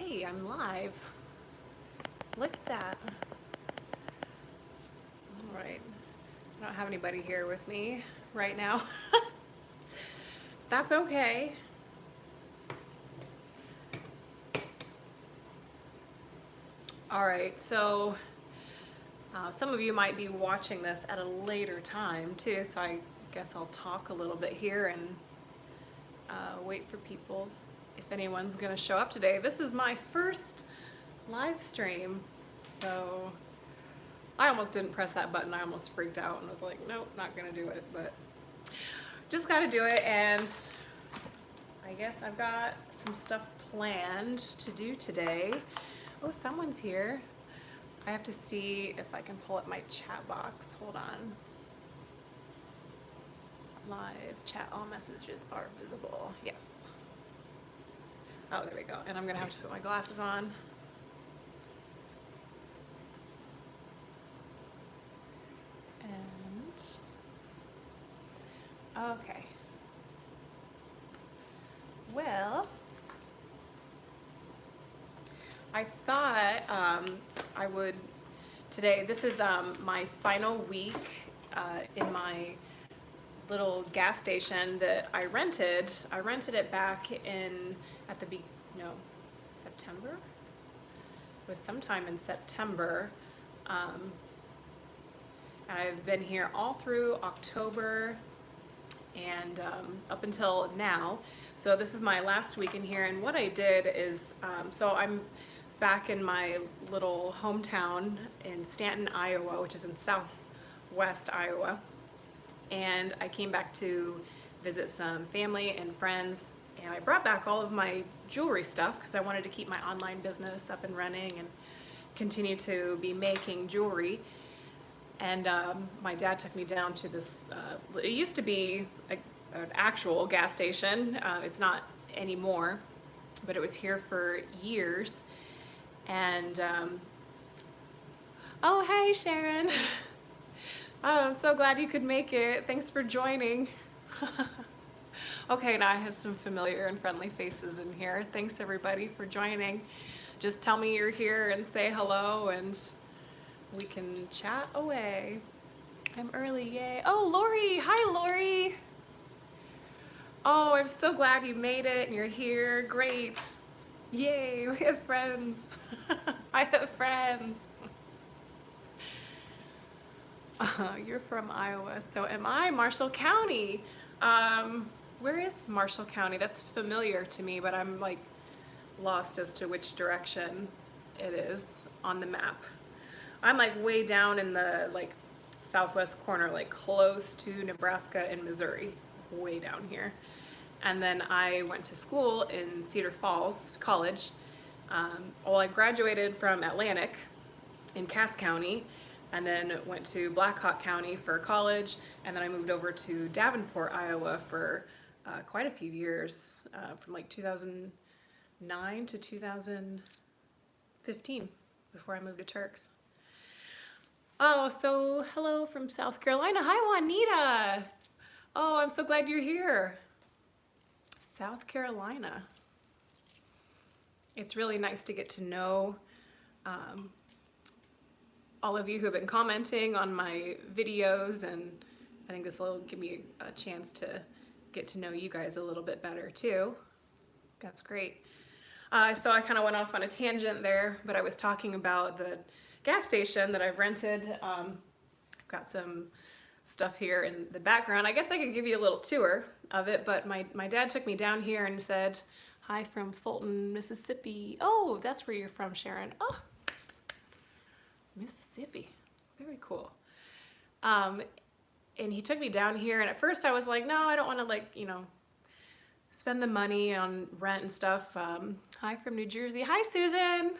Okay, I'm live. Look at that. All right. I don't have anybody here with me right now. That's okay. All right, so some of you might be watching this at a later time too, so I guess I'll talk a little bit here and wait for people if anyone's gonna show up today. This is my first live stream, so I almost didn't press that button. I almost freaked out and was like, nope, not gonna do it, but just gotta do it. And I guess I've got some stuff planned to do today. Oh, someone's here. I have to see if I can pull up my chat box. Hold on. Live chat, all messages are visible. Yes. Oh, there we go. And I'm gonna have to put my glasses on. And okay. Well, I thought I would today. This is my final week in my little gas station that I rented. I rented it back in September. It was sometime in September. I've been here all through October and up until now. So this is my last week in here, and what I did is, so I'm back in my little hometown in Stanton, Iowa, which is in southwest Iowa, and I came back to visit some family and friends, and I brought back all of my jewelry stuff because I wanted to keep my online business up and running and continue to be making jewelry. And my dad took me down to this, it used to be an actual gas station. It's not anymore, but it was here for years. And, oh, hey, Sharon. Oh, I'm so glad you could make it. Thanks for joining. Okay, now I have some familiar and friendly faces in here. Thanks everybody for joining. Just tell me you're here and say hello and we can chat away. I'm early, yay. Oh, Lori, hi Lori. Oh, I'm so glad you made it and you're here, great. Yay, we have friends. I have friends. You're from Iowa, so am I. Marshall County. Where is Marshall County? That's familiar to me, but I'm like lost as to which direction it is on the map. I'm like way down in the like southwest corner, like close to Nebraska and Missouri, way down here. And then I went to school in Cedar Falls College. Well, I graduated from Atlantic in Cass County, and then went to Blackhawk County for college, and then I moved over to Davenport, Iowa for quite a few years, from like 2009 to 2015, before I moved to Turks. Oh, so hello from South Carolina. Hi, Juanita. Oh, I'm so glad you're here. South Carolina. It's really nice to get to know all of you who have been commenting on my videos, and I think this will give me a chance to get to know you guys a little bit better too. That's great. So I kind of went off on a tangent there, but I was talking about the gas station that I've rented. I've got some stuff here in the background. I guess I could give you a little tour of it, but my dad took me down here and said, hi from Fulton, Mississippi. Oh, that's where you're from, Sharon. Oh, Mississippi, very cool. And he took me down here, and at first I was like, no, I don't want to, like, you know, spend the money on rent and stuff. Hi from New Jersey. Hi, Susan.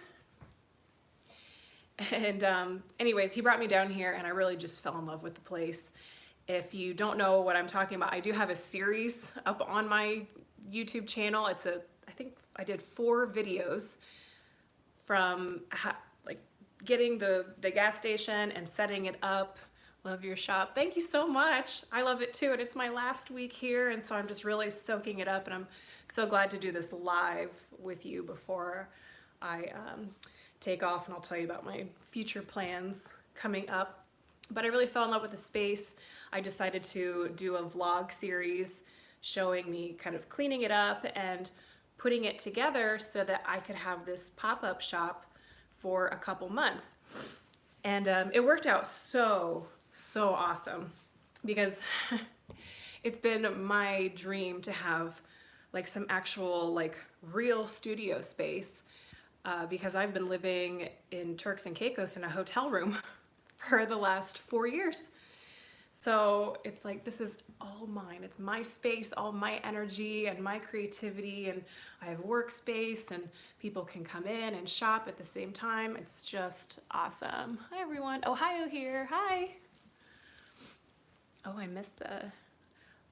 And anyways, he brought me down here, and I really just fell in love with the place. If you don't know what I'm talking about, I do have a series up on my YouTube channel. I think I did 4 videos from like getting the gas station and setting it up. Love your shop. Thank you so much. I love it too, and it's my last week here, and so I'm just really soaking it up, and I'm so glad to do this live with you before I take off, and I'll tell you about my future plans coming up. But I really fell in love with the space. I decided to do a vlog series showing me kind of cleaning it up and putting it together so that I could have this pop-up shop for a couple months. And it worked out so awesome, because it's been my dream to have like some actual like real studio space, because I've been living in Turks and Caicos in a hotel room for the last 4 years. So it's like, this is all mine. It's my space, all my energy and my creativity, and I have workspace and people can come in and shop at the same time. It's just awesome. Hi everyone. Ohio here. Hi. Oh, I missed the,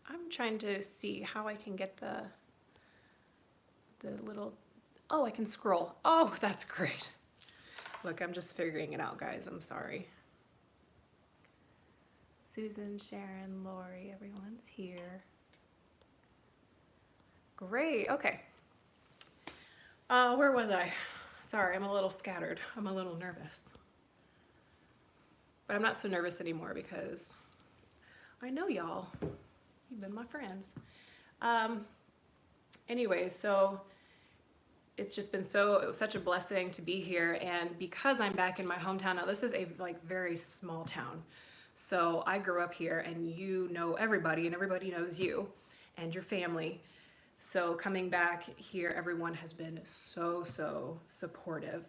I'm trying to see how I can get the little, oh, I can scroll. Oh, that's great. Look, I'm just figuring it out, guys. I'm sorry. Susan, Sharon, Lori, everyone's here. Great, okay. Where was I? Sorry, I'm a little scattered. I'm a little nervous. But I'm not so nervous anymore because I know y'all. You've been my friends. Anyway, so it's just been such a blessing to be here, and because I'm back in my hometown now, this is a like very small town. So I grew up here, and you know everybody, and everybody knows you and your family. So coming back here, everyone has been so supportive.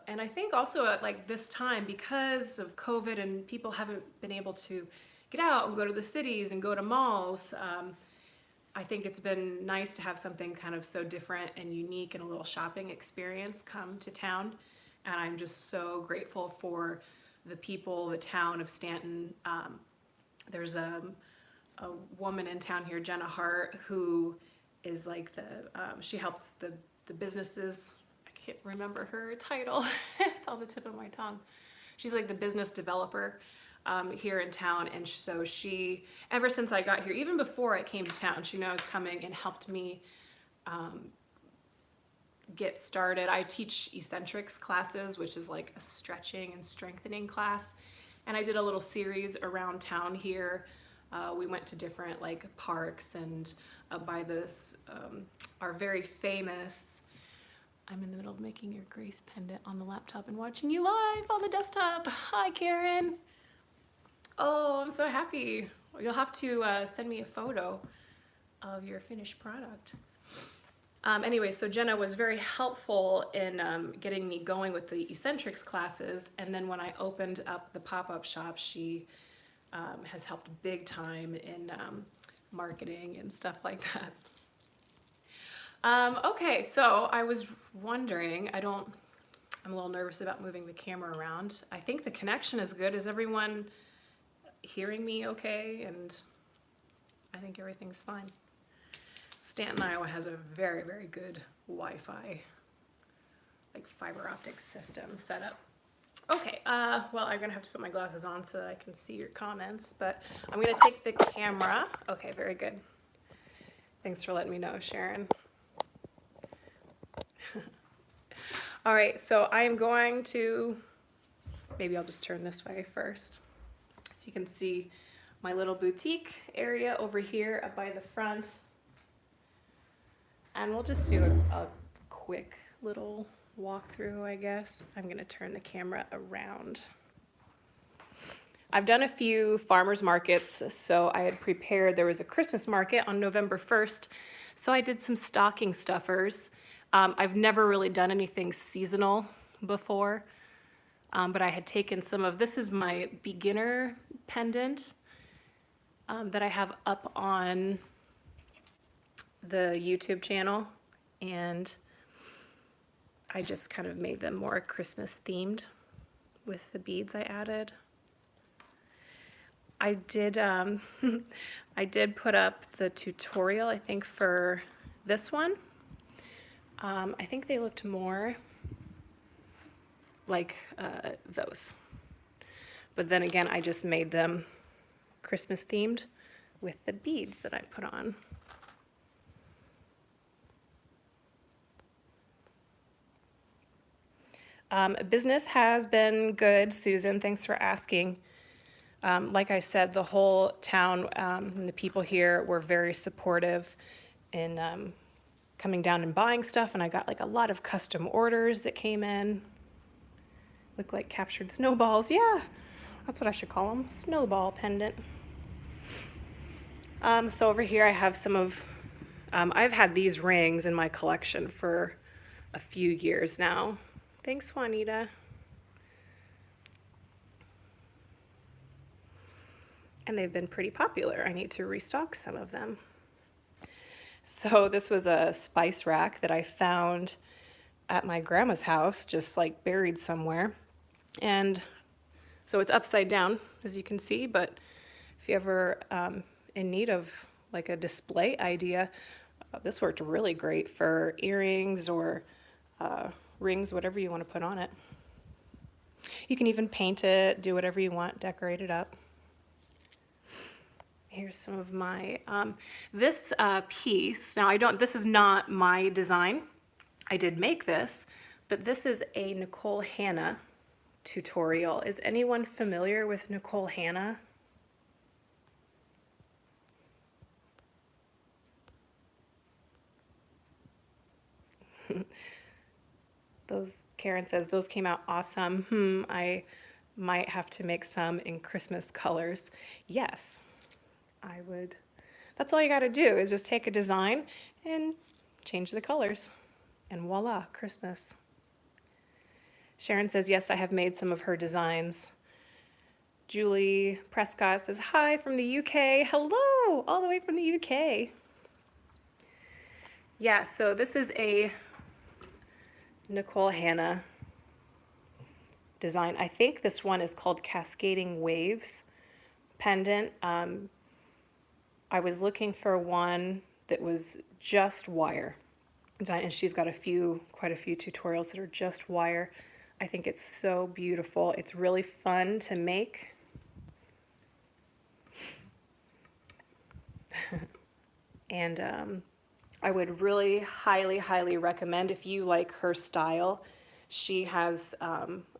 And I think also at like this time, because of COVID and people haven't been able to get out and go to the cities and go to malls, I think it's been nice to have something kind of so different and unique and a little shopping experience come to town. And I'm just so grateful for the people, the town of Stanton. There's a woman in town here, Jenna Hart, who is like she helps the businesses. I can't remember her title. It's on the tip of my tongue. She's like the business developer here in town, and so she, ever since I got here, even before I came to town, she knew I was coming and helped me get started. I teach eccentrics classes, which is like a stretching and strengthening class, and I did a little series around town here. We went to different like parks and by this our very famous, I'm in the middle of making your Grace pendant on the laptop and watching you live on the desktop. Hi Karen. Oh, I'm so happy. You'll have to send me a photo of your finished product. Anyway, so Jenna was very helpful in getting me going with the eccentrics classes, and then when I opened up the pop-up shop, she has helped big time in marketing and stuff like that. Okay, so I was wondering, I'm a little nervous about moving the camera around. I think the connection is good. Is everyone hearing me okay? And I think everything's fine. Stanton, Iowa has a very good Wi-Fi, like fiber optic system set up. Okay, well, I'm gonna have to put my glasses on so that I can see your comments, but I'm gonna take the camera. Okay, very good. Thanks for letting me know, Sharon. All right, so I am going to, maybe I'll just turn this way first, so you can see my little boutique area over here up by the front. And we'll just do a quick little walkthrough, I guess. I'm gonna turn the camera around. I've done a few farmers markets, so I had prepared, there was a Christmas market on November 1st, so I did some stocking stuffers. I've never really done anything seasonal before, but I had taken some of, this is my beginner pendant that I have up on the YouTube channel, and I just kind of made them more Christmas themed with the beads I added. I did I did put up the tutorial, I think, for this one. I think they looked more like those, but then again, I just made them Christmas themed with the beads that I put on. Business has been good, Susan. Thanks for asking. Like I said, the whole town and the people here were very supportive in coming down and buying stuff, and I got like a lot of custom orders that came in. Look like captured snowballs. Yeah, that's what I should call them, snowball pendant. So over here I have some of, I've had these rings in my collection for a few years now. Thanks, Juanita. And they've been pretty popular. I need to restock some of them. So this was a spice rack that I found at my grandma's house, just like buried somewhere. And so it's upside down, as you can see, but if you ever in need of like a display idea, this worked really great for earrings or rings, whatever you want to put on it. You can even paint it, do whatever you want, decorate it up. Here's some of my, this piece, now this is not my design. I did make this, but this is a Nicole Hanna tutorial. Is anyone familiar with Nicole Hanna? Karen says, those came out awesome. I might have to make some in Christmas colors. Yes, I would. That's all you got to do is just take a design and change the colors. And voila, Christmas. Sharon says, yes, I have made some of her designs. Julie Prescott says, hi from the UK. Hello, all the way from the UK. Yeah, so this is a Nicole Hanna design. I think this one is called Cascading Waves pendant. I was looking for one that was just wire, and she's got quite a few tutorials that are just wire. I think it's so beautiful. It's really fun to make. And I would really highly recommend, if you like her style, she has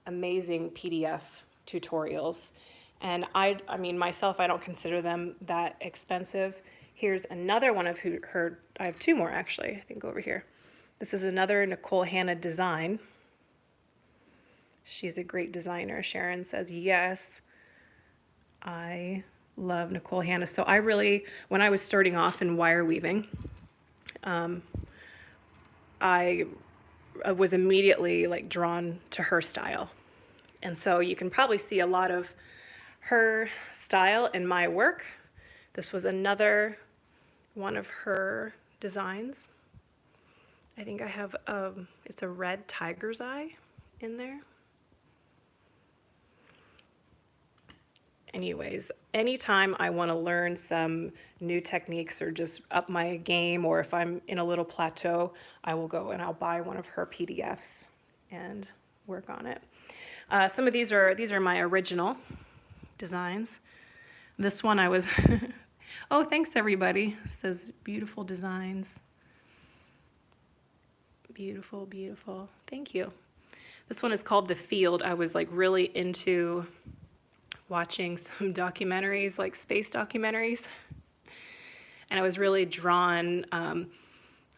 amazing PDF tutorials. And I mean, myself, I don't consider them that expensive. Here's another one of her, I have two more actually, I think over here. This is another Nicole Hanna design. She's a great designer. Sharon says, yes, I love Nicole Hanna. So I really, when I was starting off in wire weaving, I was immediately like drawn to her style. And so you can probably see a lot of her style in my work. This was another one of her designs. I think I have, it's a red tiger's eye in there. Anyways, anytime I want to learn some new techniques or just up my game, or if I'm in a little plateau, I will go and I'll buy one of her PDFs and work on it. Some of these are my original designs. This one I was, oh, thanks everybody. It says beautiful designs. Beautiful, beautiful. Thank you. This one is called The Field. I was like really into watching some documentaries, like space documentaries. And I was really drawn,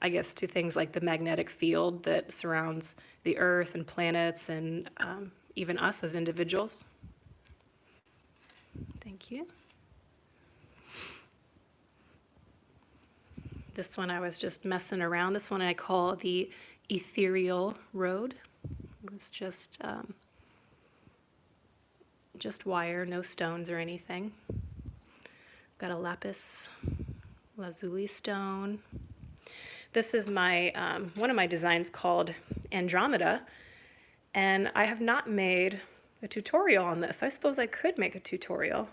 I guess, to things like the magnetic field that surrounds the Earth and planets and even us as individuals. Thank you. This one I was just messing around. This one I call the Ethereal Road. It was just wire, no stones or anything. Got a lapis lazuli stone. This is my one of my designs called Andromeda, and I have not made a tutorial on this. I suppose I could make a tutorial.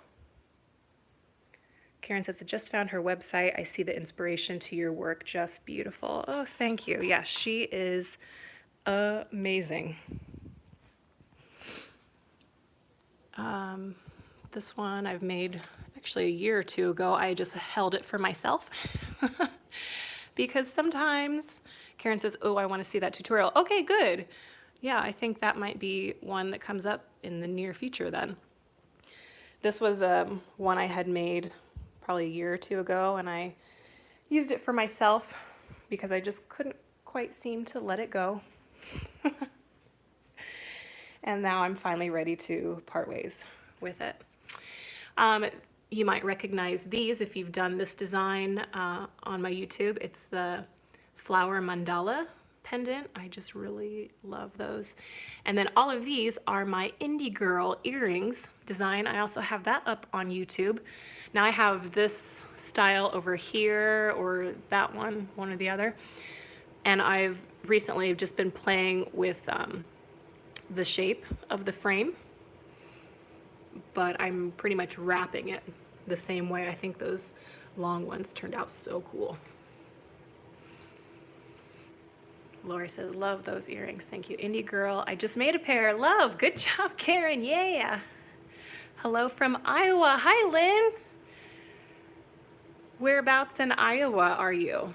Karen says, I just found her website. I see the inspiration to your work. Just beautiful. Oh, thank you. Yeah, she is amazing. This one I've made actually a year or two ago. I just held it for myself because sometimes Karen says, oh, I want to see that tutorial. Okay, good. yeah, I think that might be one that comes up in the near future then. This was one I had made probably a year or two ago, and I used it for myself because I just couldn't quite seem to let it go. And now I'm finally ready to part ways with it. You might recognize these if you've done this design on my YouTube. It's the flower mandala pendant. I just really love those. And then all of these are my indie girl earrings design. I also have that up on YouTube. Now I have this style over here, or that one or the other. And I've recently just been playing with the shape of the frame, but I'm pretty much wrapping it the same way. I think those long ones turned out so cool. Lori says, love those earrings. Thank you, indie girl. I just made a pair. Love. Good job, Karen. Yeah. Hello from Iowa. Hi, Lynn. Whereabouts in Iowa are you?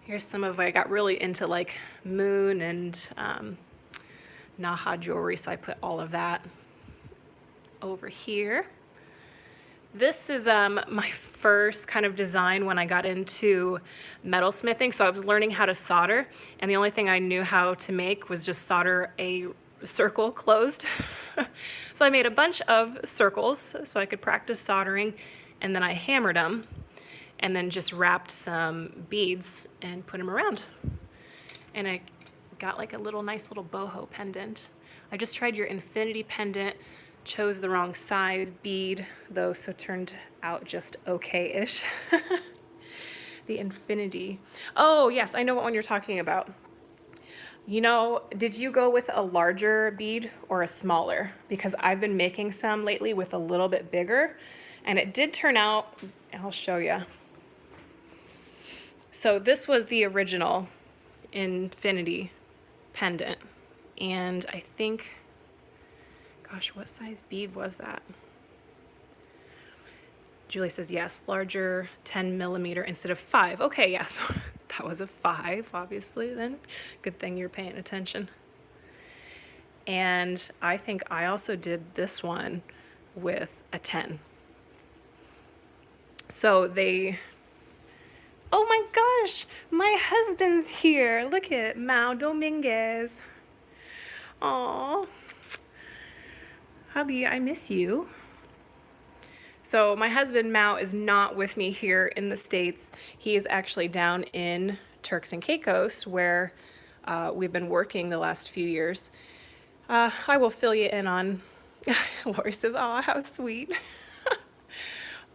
Here's some of, I got really into like moon and Naha jewelry, so I put all of that over here. This is my first kind of design when I got into metalsmithing. So I was learning how to solder, and the only thing I knew how to make was just solder a circle closed. So I made a bunch of circles so I could practice soldering, and then I hammered them and then just wrapped some beads and put them around. And I got like a nice little boho pendant. I just tried your infinity pendant, chose the wrong size bead though, so it turned out just okay-ish. The infinity. Oh yes, I know what one you're talking about. You know, did you go with a larger bead or a smaller? Because I've been making some lately with a little bit bigger, and it did turn out, I'll show you. So this was the original infinity pendant, and I think, gosh, what size bead was that? Julie says yes, larger, 10 millimeter instead of 5. Okay, yeah, so that was a 5, obviously, then. Good thing you're paying attention. And I think I also did this one with a 10. So they, oh my gosh, my husband's here. Look at Mao Dominguez. Aw, hubby, I miss you. So my husband Mao is not with me here in the States. He is actually down in Turks and Caicos, where we've been working the last few years. I will fill you in on, Lori says, oh, how sweet.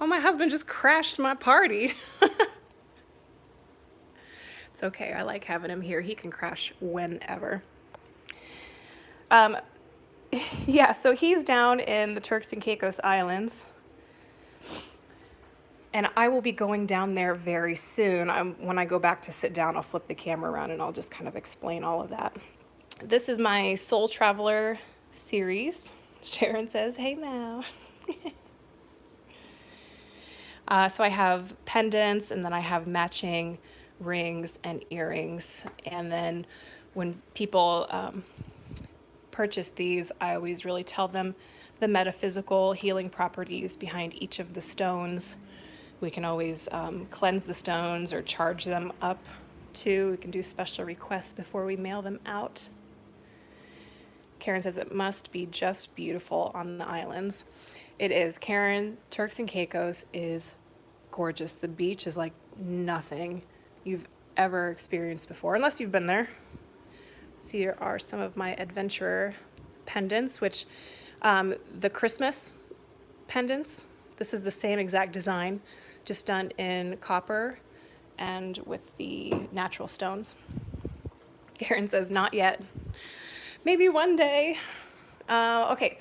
Oh, my husband just crashed my party. It's okay, I like having him here. He can crash whenever. Yeah, so he's down in the Turks and Caicos Islands. And I will be going down there very soon. When I go back to sit down, I'll flip the camera around and I'll just kind of explain all of that. This is my Soul Traveler series. Sharon says, hey Mao. So I have pendants, and then I have matching rings and earrings. And then when people purchase these, I always really tell them the metaphysical healing properties behind each of the stones. We can always cleanse the stones or charge them up too. We can do special requests before we mail them out. Karen says it must be just beautiful on the islands. It is. Karen, Turks and Caicos is gorgeous. The beach is like nothing you've ever experienced before, unless you've been there. So here are some of my adventurer pendants, which the Christmas pendants, this is the same exact design, just done in copper and with the natural stones. Karen says, not yet. Maybe one day. Okay,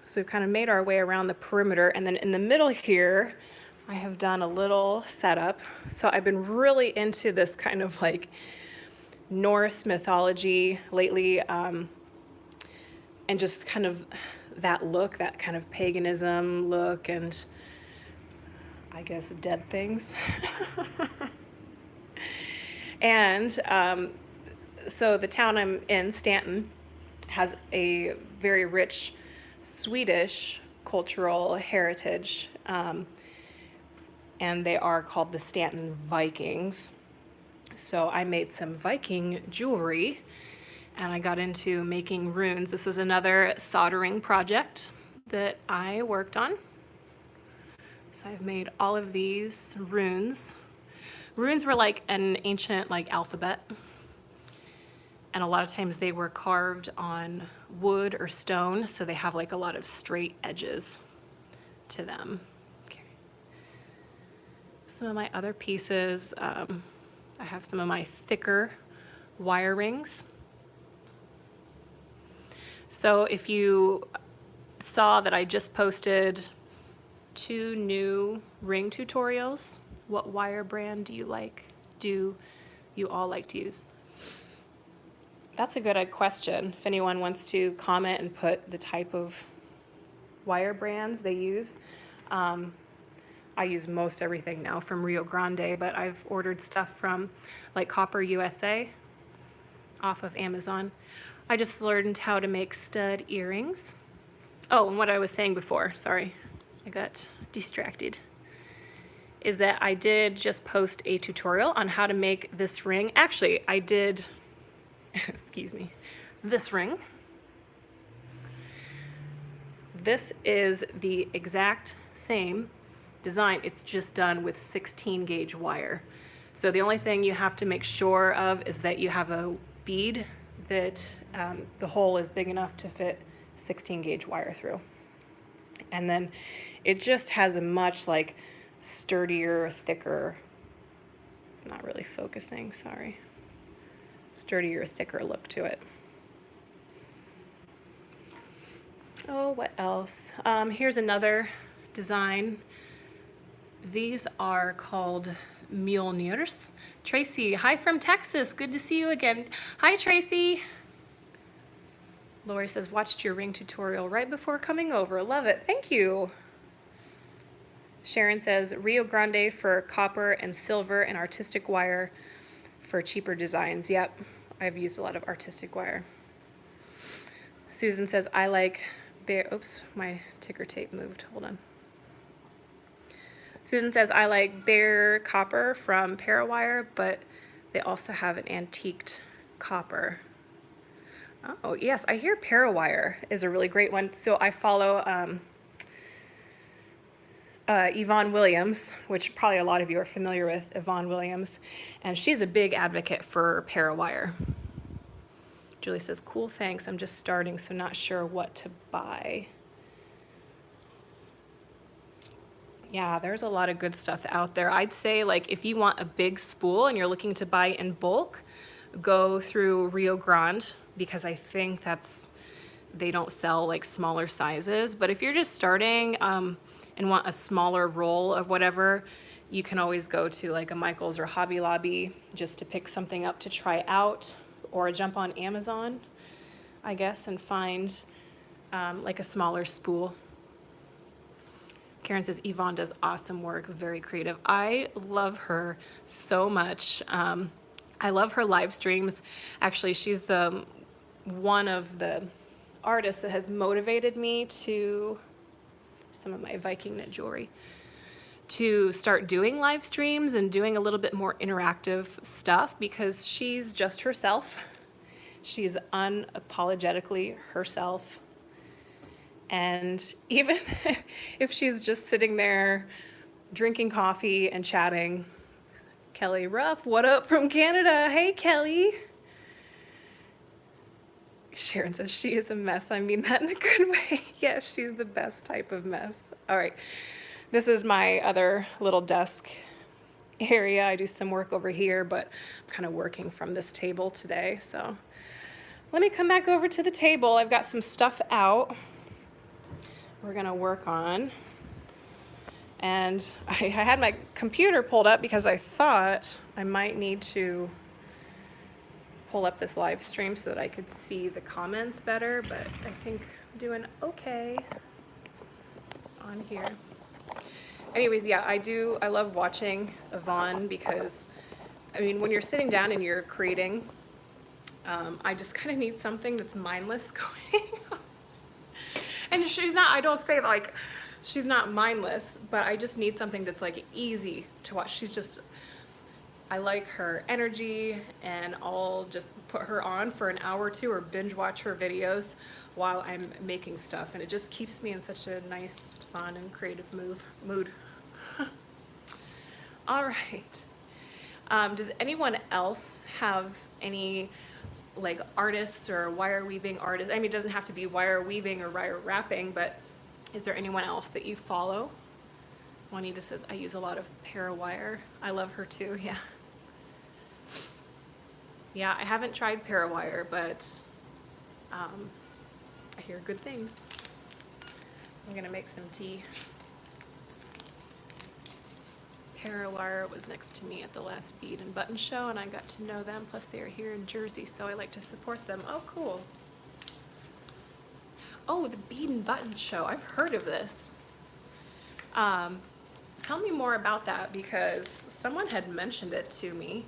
so we've kind of made our way around the perimeter, and then in the middle here, I have done a little setup. So I've been really into this kind of like Norse mythology lately, and just kind of that look, that kind of paganism look, and I guess dead things. And so the town I'm in, Stanton, has a very rich Swedish cultural heritage, and they are called the Stanton Vikings. So I made some Viking jewelry, and I got into making runes. This was another soldering project that I worked on. So I've made all of these runes. Runes were like an ancient like alphabet, and a lot of times they were carved on wood or stone, so they have like a lot of straight edges to them. Okay. Some of my other pieces, I have some of my thicker wire rings. So if you saw that I just posted 2 new ring tutorials, what wire brand do you all like to use? That's a good question. If anyone wants to comment and put the type of wire brands they use. I use most everything now from Rio Grande, but I've ordered stuff from like Copper USA off of Amazon. I just learned how to make stud earrings. Oh, and what I was saying before, sorry, I got distracted, is that I did just post a tutorial on how to make this ring. Actually, I did, excuse me, this ring. This is the exact same design. It's just done with 16 gauge wire. So the only thing you have to make sure of is that you have a bead that the hole is big enough to fit 16 gauge wire through. And then it just has a much like sturdier, thicker, it's not really focusing, sorry, sturdier, thicker look to it. Oh, what else? Here's another design. These are called Mjolnirs. Tracy, hi from Texas. Good to see you again. Hi, Tracy. Lori says, watched your ring tutorial right before coming over. Love it. Thank you. Sharon says, Rio Grande for copper and silver and artistic wire for cheaper designs. Yep, I've used a lot of artistic wire. Susan says, I like bare, oops, my ticker tape moved. Hold on. Susan says, I like bare copper from Parawire, but they also have an antiqued copper. Oh, yes, I hear Parawire is a really great one. So I follow Yvonne Williams, which probably a lot of you are familiar with Yvonne Williams, and she's a big advocate for Parawire. Julie says, cool, thanks. I'm just starting, so not sure what to buy. Yeah, there's a lot of good stuff out there. I'd say like if you want a big spool and you're looking to buy in bulk, go through Rio Grande, because I think they don't sell like smaller sizes. But if you're just starting and want a smaller roll of whatever, you can always go to like a Michael's or Hobby Lobby just to pick something up to try out, or jump on Amazon, I guess, and find like a smaller spool. Karen says, Yvonne does awesome work, very creative. I love her so much. I love her live streams. Actually, she's one of the artists that has motivated me to, some of my Viking knit jewelry, to start doing live streams and doing a little bit more interactive stuff, because she's just herself. She's unapologetically herself. And even if she's just sitting there drinking coffee and chatting, Kelly Ruff, what up from Canada? Hey, Kelly. Sharon says, she is a mess. I mean that in a good way. Yes, she's the best type of mess. All right, this is my other little desk area. I do some work over here, but I'm kind of working from this table today. So let me come back over to the table. I've got some stuff out we're gonna work on. And I had my computer pulled up because I thought I might need to pull up this live stream so that I could see the comments better, but I think I'm doing okay on here. Anyways, yeah, I love watching Yvonne, because I mean, when you're sitting down and you're creating I just kind of need something that's mindless going on. And she's not, I don't say like, she's not mindless, but I just need something that's like easy to watch. She's just, I like her energy, and I'll just put her on for an hour or two or binge watch her videos while I'm making stuff. And it just keeps me in such a nice, fun, and creative mood. All right. Does anyone else have any like artists or wire weaving artists? I mean, it doesn't have to be wire weaving or wire wrapping, but is there anyone else that you follow? Juanita says, I use a lot of Parawire. I love her too, yeah. Yeah, I haven't tried Parawire, but I hear good things. I'm gonna make some tea. Parawire was next to me at the last bead and button show, and I got to know them. Plus they are here in Jersey, so I like to support them. Oh, cool. Oh, the bead and button show. I've heard of this. Tell me more about that, because someone had mentioned it to me.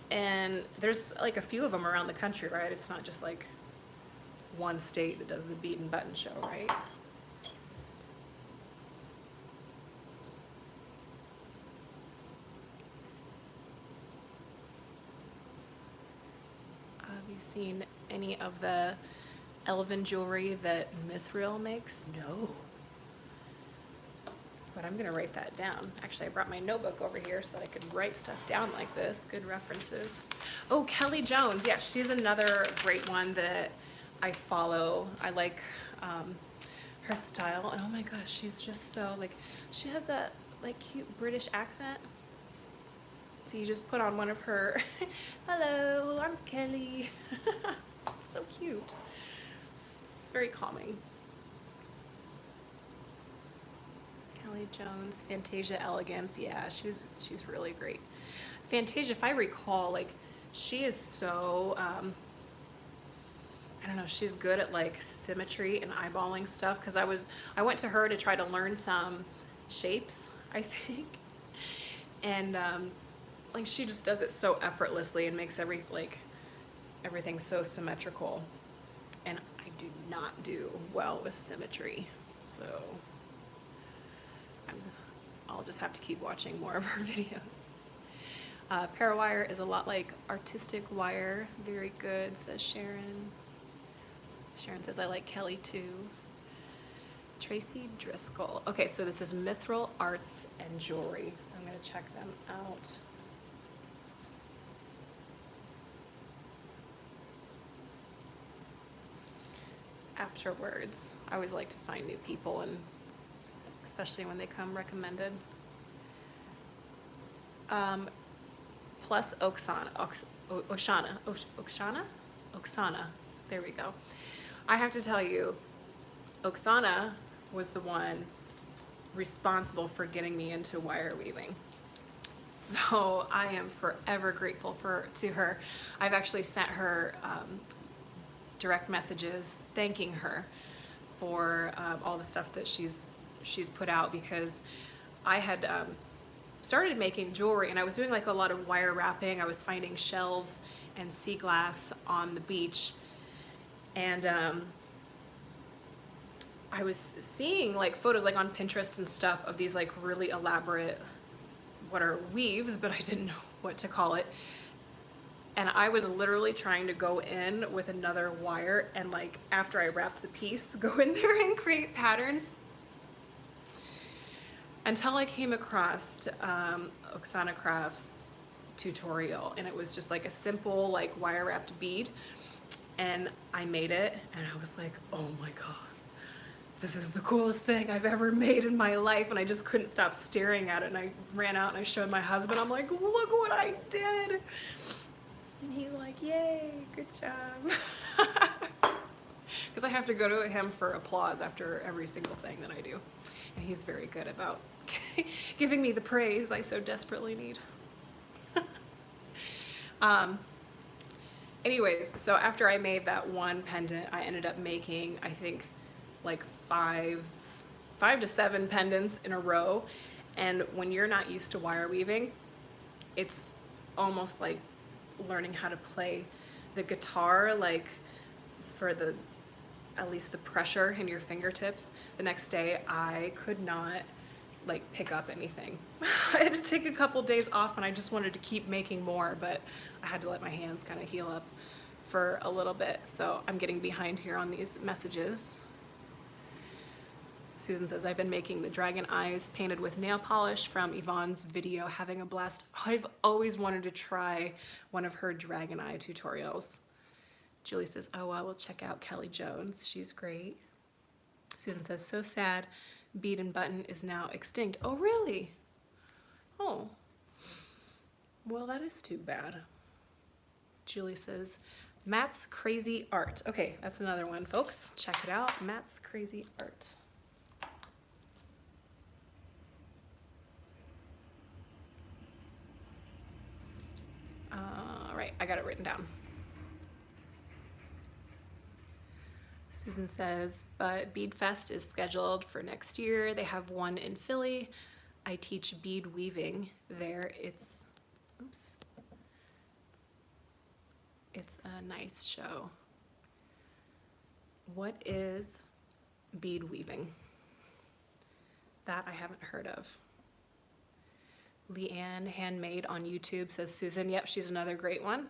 And there's like a few of them around the country, right? It's not just like one state that does the bead and button show, right? Have you seen any of the elven jewelry that Mithril makes? No. But I'm gonna write that down. Actually, I brought my notebook over here so that I could write stuff down like this. Good references. Oh, Kelly Jones. Yeah, she's another great one that I follow. I like her style. And oh my gosh, she's just so like, she has that like cute British accent. So you just put on one of her, hello, I'm Kelly. So cute. It's very calming. Kelly Jones, Fantasia Elegance. Yeah, she's really great. Fantasia, if I recall, like she is so, I don't know, she's good at like symmetry and eyeballing stuff, because I went to her to try to learn some shapes, I think. And like she just does it so effortlessly and makes everything so symmetrical. And I do not do well with symmetry, so I'll just have to keep watching more of her videos. Parawire is a lot like artistic wire. Very good, says Sharon. Sharon says, I like Kelly too. Tracy Driscoll. Okay, so this is Mithril Arts and Jewelry. I'm gonna check them out. Afterwards, I always like to find new people, and especially when they come recommended. Plus Oksana. There we go. I have to tell you, Oksana was the one responsible for getting me into wire weaving. So I am forever grateful to her. I've actually sent her direct messages thanking her for all the stuff that she's put out, because I had started making jewelry, and I was doing like a lot of wire wrapping. I was finding shells and sea glass on the beach, and I was seeing like photos like on Pinterest and stuff of these like really elaborate, what are weaves, but I didn't know what to call it. And I was literally trying to go in with another wire and like after I wrapped the piece, go in there and create patterns, until I came across Oksana Craft's tutorial, and it was just like a simple like wire wrapped bead, and I made it and I was like, oh my god, this is the coolest thing I've ever made in my life. And I just couldn't stop staring at it, and I ran out and I showed my husband. I'm like, look what I did. And he's like, yay, good job. Because I have to go to him for applause after every single thing that I do. And he's very good about giving me the praise I so desperately need. Anyways, so after I made that one pendant, I ended up making, I think, like five to seven pendants in a row. And when you're not used to wire weaving, it's almost like learning how to play the guitar, like for the, at least the pressure in your fingertips. The next day I could not like pick up anything. I had to take a couple days off and I just wanted to keep making more, but I had to let my hands kind of heal up for a little bit. So I'm getting behind here on these messages. Susan says, I've been making the dragon eyes painted with nail polish from Yvonne's video, having a blast. I've always wanted to try one of her dragon eye tutorials. Julie says, oh, I will check out Kelly Jones. She's great. Susan says, so sad. Bead and button is now extinct. Oh, really? Oh. Well, that is too bad. Julie says, Matt's Crazy Art. Okay, that's another one, folks. Check it out. Matt's Crazy Art. All right, I got it written down. Susan says, but Bead Fest is scheduled for next year. They have one in Philly. I teach bead weaving there. It's a nice show. What is bead weaving? That I haven't heard of. Leanne Handmade on YouTube, says Susan. Yep, she's another great one.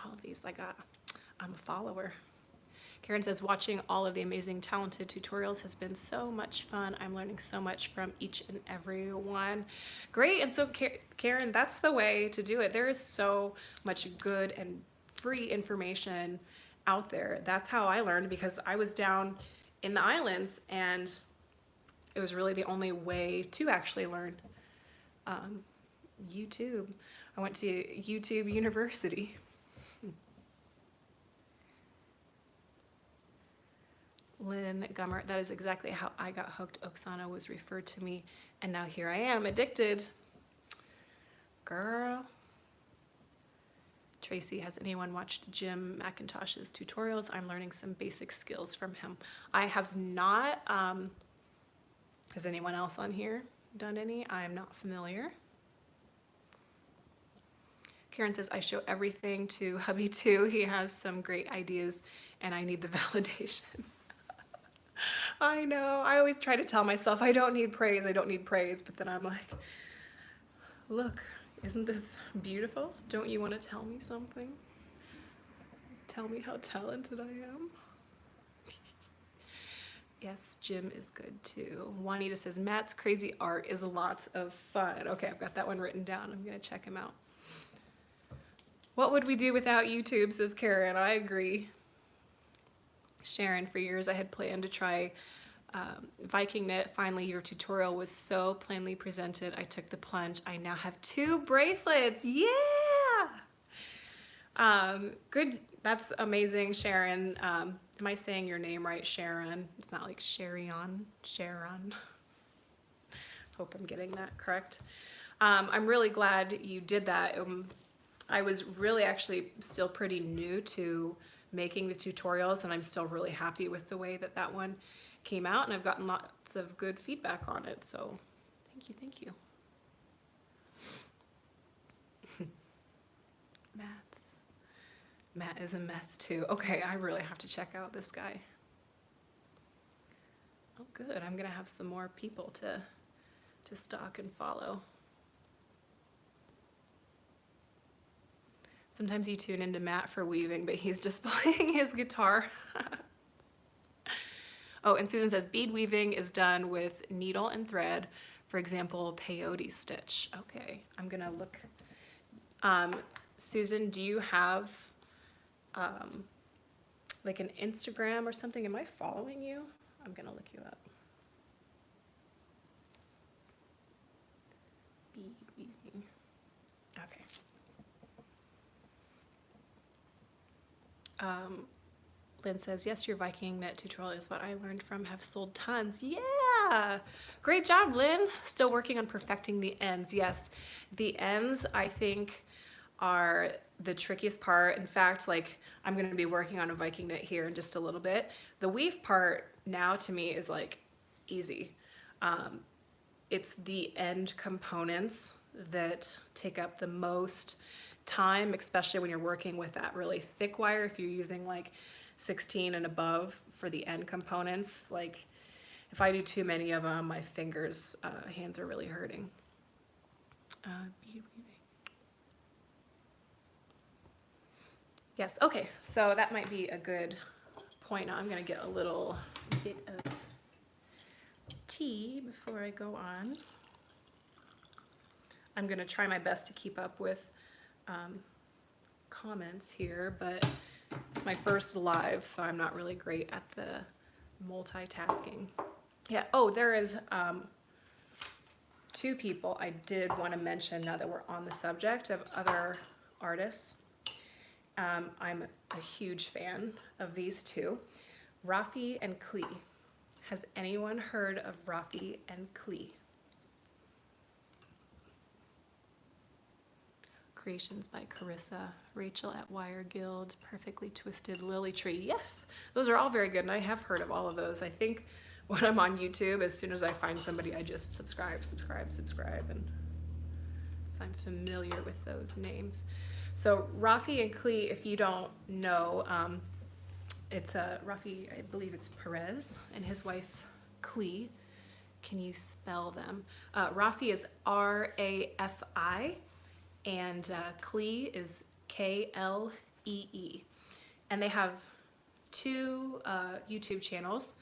All of these I'm a follower. Karen says, watching all of the amazing talented tutorials has been so much fun. I'm learning so much from each and every one. Great, and so Karen, that's the way to do it. There is so much good and free information out there. That's how I learned, because I was down in the islands and it was really the only way to actually learn. YouTube. I went to YouTube University. Lynn Gummer, that is exactly how I got hooked. Oksana was referred to me, and now here I am, addicted. Girl. Tracy, has anyone watched Jim McIntosh's tutorials? I'm learning some basic skills from him. I have not. Has anyone else on here done any? I'm not familiar. Karen says, I show everything to hubby too. He has some great ideas and I need the validation. I know, I always try to tell myself I don't need praise, but then I'm like, look, isn't this beautiful? Don't you want to tell me something? Tell me how talented I am. Yes, Jim is good too. Juanita says, Matt's Crazy Art is lots of fun. Okay, I've got that one written down. I'm gonna check him out. What would we do without YouTube, says Karen. I agree. Sharon, for years I had planned to try Viking knit. Finally, your tutorial was so plainly presented. I took the plunge. I now have 2 bracelets. Yeah! Good. That's amazing, Sharon. Am I saying your name right, Sharon? It's not like Sharion. Sharon. Hope I'm getting that correct. I'm really glad you did that. I was really actually still pretty new to making the tutorials, and I'm still really happy with the way that that one came out, and I've gotten lots of good feedback on it, so thank you. Matt is a mess too. Okay, I really have to check out this guy. Oh good, I'm gonna have some more people to stalk and follow. Sometimes you tune into Matt for weaving, but he's just playing his guitar. Oh, and Susan says, bead weaving is done with needle and thread. For example, peyote stitch. Okay, I'm gonna look. Susan, do you have like an Instagram or something? Am I following you? I'm gonna look you up. Bead weaving. Okay. Lynn says, yes, your Viking knit tutorial is what I learned from, have sold tons. Yeah, great job, Lynn. Still working on perfecting the ends. Yes, the ends I think are the trickiest part. In fact, like I'm gonna be working on a Viking knit here in just a little bit. The weave part now to me is like easy. It's the end components that take up the most time, especially when you're working with that really thick wire. If you're using like 16 and above for the end components, like if I do too many of them, my fingers, hands are really hurting. Yes, okay, so that might be a good point. Now I'm gonna get a little bit of tea before I go on. I'm gonna try my best to keep up with comments here, but it's my first live, so I'm not really great at the multitasking. Yeah, oh, there is two people I did want to mention now that we're on the subject of other artists. I'm a huge fan of these two, Rafi and Klee. Has anyone heard of Rafi and Klee? Creations by Carissa, Rachel at Wire Guild, Perfectly Twisted Lily Tree. Yes, those are all very good, and I have heard of all of those. I think when I'm on YouTube, as soon as I find somebody, I just subscribe, and so I'm familiar with those names. So Rafi and Klee, if you don't know, it's Rafi, I believe it's Perez, and his wife Klee. Can you spell them? Rafi is R-A-F-I, and Klee is K-L-E-E. And they have two YouTube channels.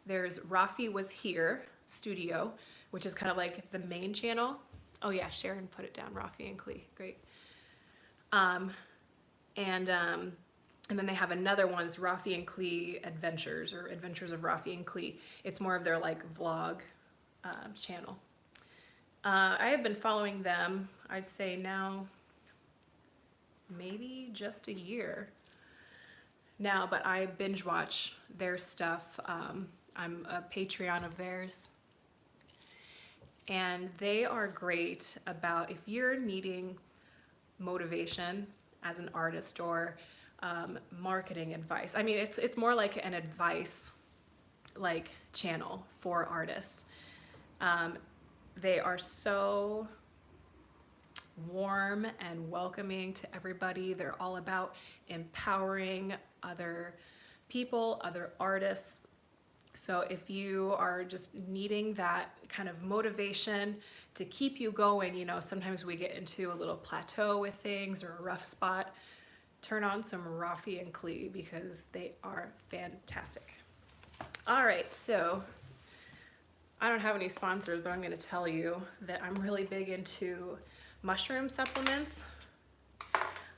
There's Rafi Was Here Studio, which is kind of like the main channel. Oh yeah, Sharon put it down, Rafi and Klee, great. And then they have another one, is Rafi and Klee Adventures, or Adventures of Rafi and Klee. It's more of their like vlog channel. I have been following them, I'd say now, maybe just a year now, but I binge watch their stuff. I'm a Patreon of theirs, and they are great about if you're needing motivation as an artist or marketing advice. I mean, it's more like an advice like channel for artists. They are so warm and welcoming to everybody. They're all about empowering other people, other artists. So if you are just needing that kind of motivation to keep you going, you know, sometimes we get into a little plateau with things or a rough spot, turn on some Rafi and Klee because they are fantastic. All right, so I don't have any sponsors, but I'm going to tell you that I'm really big into mushroom supplements.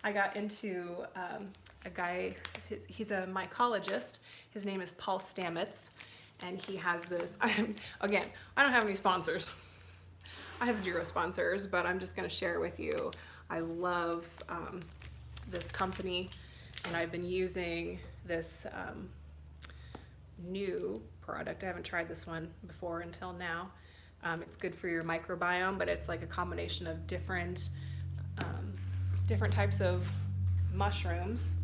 I got into a guy, he's a mycologist. His name is Paul Stamets, and he has this, again, I don't have any sponsors. I have 0 sponsors, but I'm just going to share it with you. I love this company, and I've been using this new product. I haven't tried this one before until now. It's good for your microbiome, but it's like a combination of different types of mushrooms,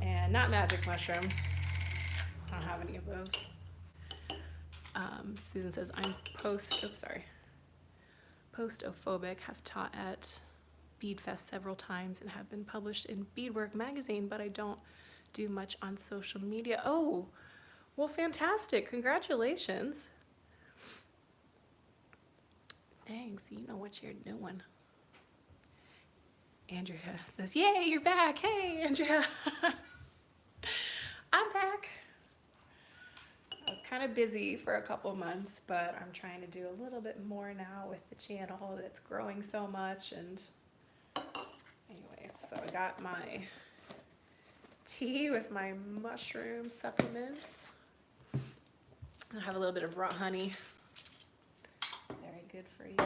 and not magic mushrooms. I don't have any of those. Susan says, I'm post-ophobic, have taught at Beadfest several times and have been published in Beadwork magazine, but I don't do much on social media. Oh, well, fantastic. Congratulations. Thanks. You know what you're doing. Andrea says, yay, you're back. Hey, Andrea. I'm back. I was kind of busy for a couple months, but I'm trying to do a little bit more now with the channel that's growing so much. And anyways, so I got my tea with my mushroom supplements. I have a little bit of raw honey. Very good for you.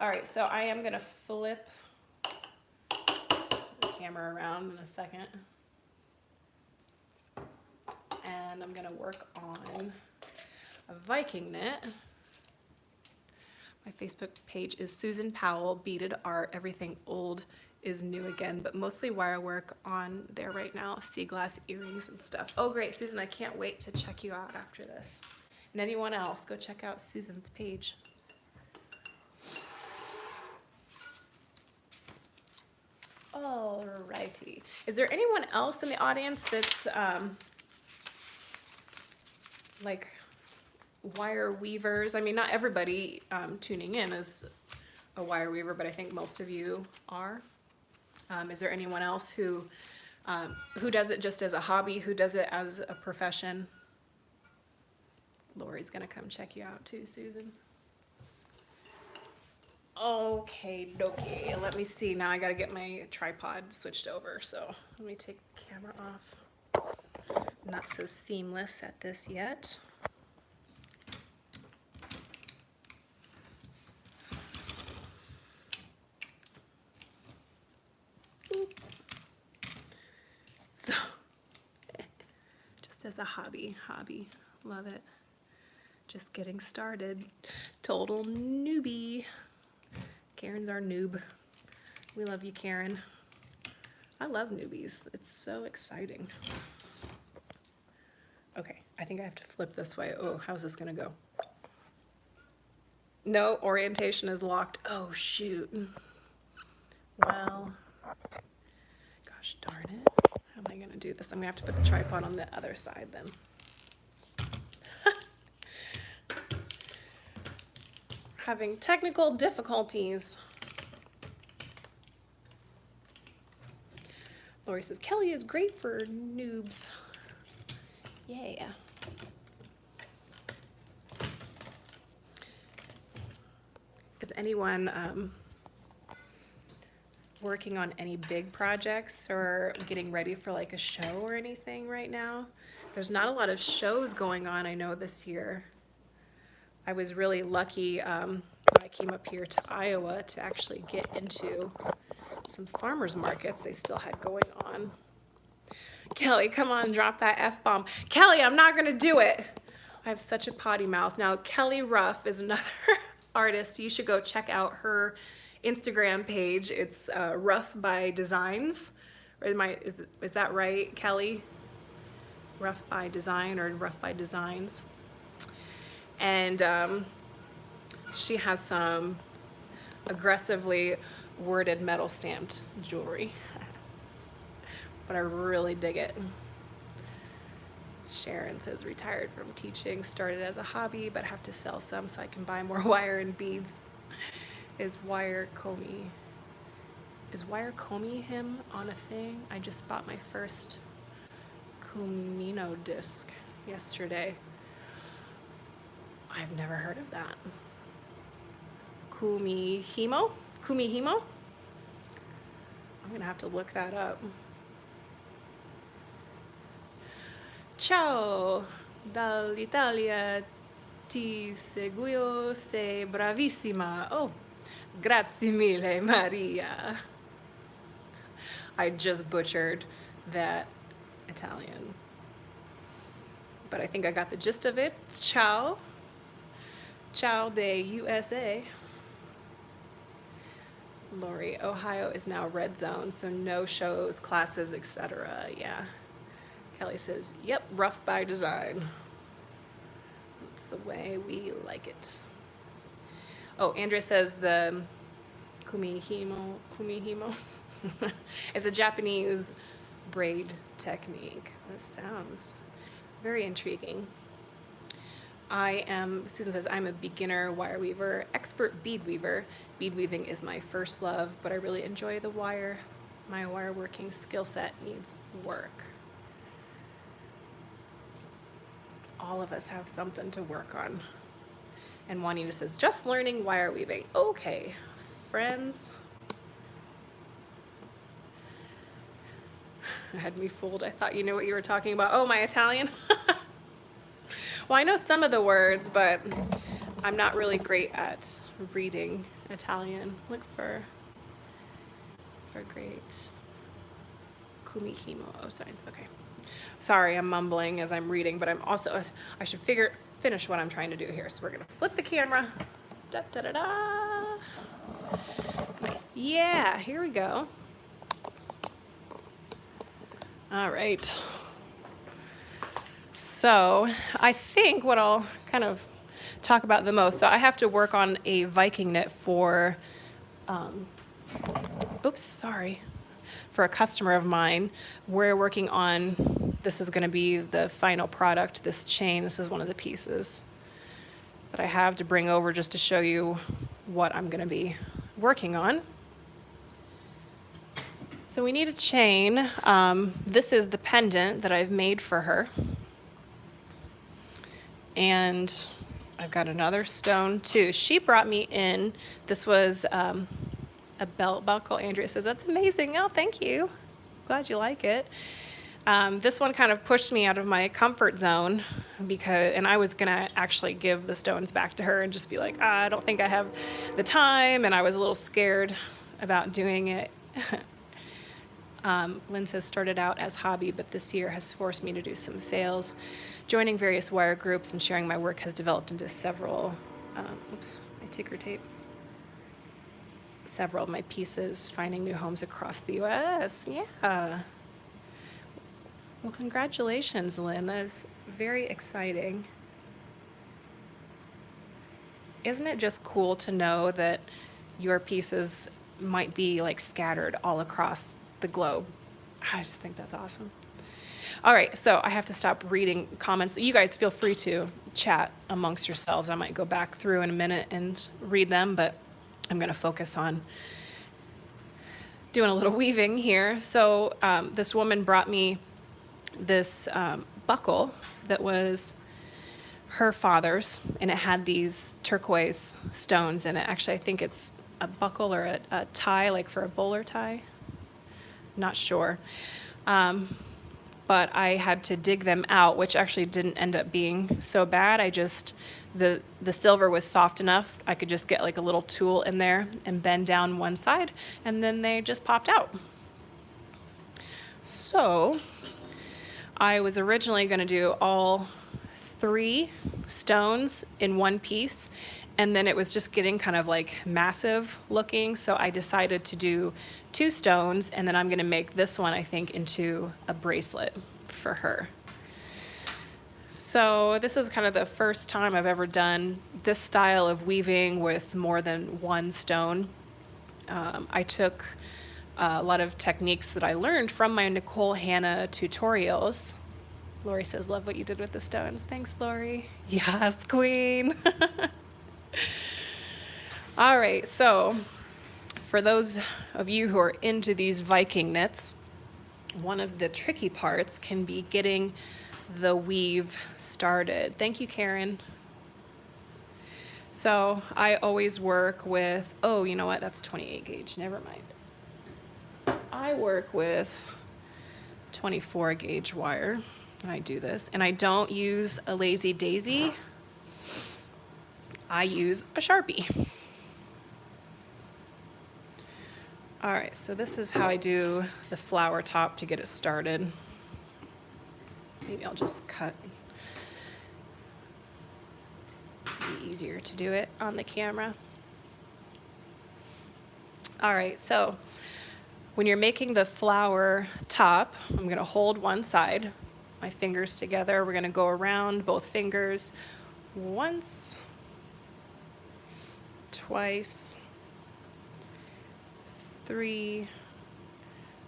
All right, so I am gonna flip the camera around in a second. And I'm gonna work on a Viking knit. My Facebook page is Susan Powell, Beaded Art. Everything old is new again, but mostly wire work on there right now. Sea glass earrings and stuff. Oh great, Susan, I can't wait to check you out after this. And anyone else, go check out Susan's page. Alrighty. Is there anyone else in the audience that's like wire weavers? I mean, not everybody tuning in is a wire weaver, but I think most of you are. Is there anyone else who does it just as a hobby, who does it as a profession? Lori's gonna come check you out too, Susan. Okay, dokie. Let me see. Now I gotta get my tripod switched over, so let me take the camera off. Not so seamless at this yet. So, just as a hobby, love it. Just getting started. Total newbie. Karen's our noob. We love you, Karen. I love newbies. It's so exciting. Okay, I think I have to flip this way. Oh, how's this gonna go? No, orientation is locked. Oh, shoot. Well, gosh darn it. How am I gonna do this? I'm gonna have to put the tripod on the other side then. Having technical difficulties. Lori says, Kelly is great for noobs. Yeah. Is anyone working on any big projects or getting ready for like a show or anything right now? There's not a lot of shows going on, I know, this year. I was really lucky when I came up here to Iowa to actually get into some farmers markets they still had going on. Kelly, come on, drop that F-bomb. Kelly, I'm not gonna do it. I have such a potty mouth. Now, Kelly Ruff is another artist. You should go check out her Instagram page. It's Ruff by Designs. Is that right, Kelly? Ruff by Design or Ruff by Designs. And she has some aggressively worded metal stamped jewelry, but I really dig it. Sharon says, retired from teaching, started as a hobby, but have to sell some so I can buy more wire and beads. Is wire comey him on a thing? I just bought my first Kumino disc yesterday. I've never heard of that. Kumihimo? I'm gonna have to look that up. Ciao dall'Italia, ti seguo, sei bravissima. Oh, grazie mille, Maria. I just butchered that Italian, but I think I got the gist of it. Ciao. Ciao de USA. Lori, Ohio is now red zone, so no shows, classes, etc. Yeah. Kelly says, yep, Ruff by Design. That's the way we like it. Oh, Andrea says the kumihimo. It's a Japanese braid technique. This sounds very intriguing. Susan says, I'm a beginner wire weaver, expert bead weaver. Bead weaving is my first love, but I really enjoy the wire. My wire working skill set needs work. All of us have something to work on. And Juanita says, just learning wire weaving. Okay, friends. Had me fooled. I thought you knew what you were talking about. Oh, my Italian. Well, I know some of the words, but I'm not really great at reading Italian. Look for great. Kumihimo. Oh, signs. Okay. Sorry, I'm mumbling as I'm reading, but I'm also, I should finish what I'm trying to do here. So we're gonna flip the camera. Da da da da. Nice. Yeah, here we go. All right. So I think what I'll kind of talk about the most, so I have to work on a Viking knit for, oops, sorry. for a customer of mine. We're working on, this is going to be the final product, this chain. This is one of the pieces that I have to bring over just to show you what I'm going to be working on. So we need a chain. This is the pendant that I've made for her. And I've got another stone too. She brought me in, this was a belt buckle. Andrea says, that's amazing. Oh, thank you. Glad you like it. This one kind of pushed me out of my comfort zone and I was gonna actually give the stones back to her and just be like, I don't think I have the time. And I was a little scared about doing it. Lynn says, started out as hobby, but this year has forced me to do some sales. Joining various wire groups and sharing my work has developed into several, oops, my ticker tape. Several of my pieces, finding new homes across the U.S. Yeah. Well, congratulations, Lynn. That is very exciting. Isn't it just cool to know that your pieces might be like scattered all across the globe? I just think that's awesome. All right, so I have to stop reading comments. You guys feel free to chat amongst yourselves. I might go back through in a minute and read them, but I'm going to focus on doing a little weaving here. So this woman brought me this buckle that was her father's, and it had these turquoise stones in it. Actually, I think it's a buckle or a tie, like for a bowler tie. Not sure. But I had to dig them out, which actually didn't end up being so bad. The silver was soft enough. I could just get like a little tool in there and bend down one side, and then they just popped out. So I was originally going to do all 3 stones in one piece, and then it was just getting kind of like massive looking. So I decided to do 2 stones, and then I'm going to make this one, I think, into a bracelet for her. So this is kind of the first time I've ever done this style of weaving with more than 1 stone. I took a lot of techniques that I learned from my Nicole Hanna tutorials. Lori says, love what you did with the stones. Thanks, Lori. Yes, queen. All right, so for those of you who are into these Viking knits, one of the tricky parts can be getting the weave started. Thank you, Karen. So I always work with, oh, you know what? That's 28 gauge. Never mind. I work with 24 gauge wire when I do this, and I don't use a lazy daisy. I use a Sharpie. All right, so this is how I do the flower top to get it started. Maybe I'll just cut. It'd be easier to do it on the camera. All right, so when you're making the flower top, I'm going to hold one side, my fingers together. We're going to go around both fingers once, twice, 3,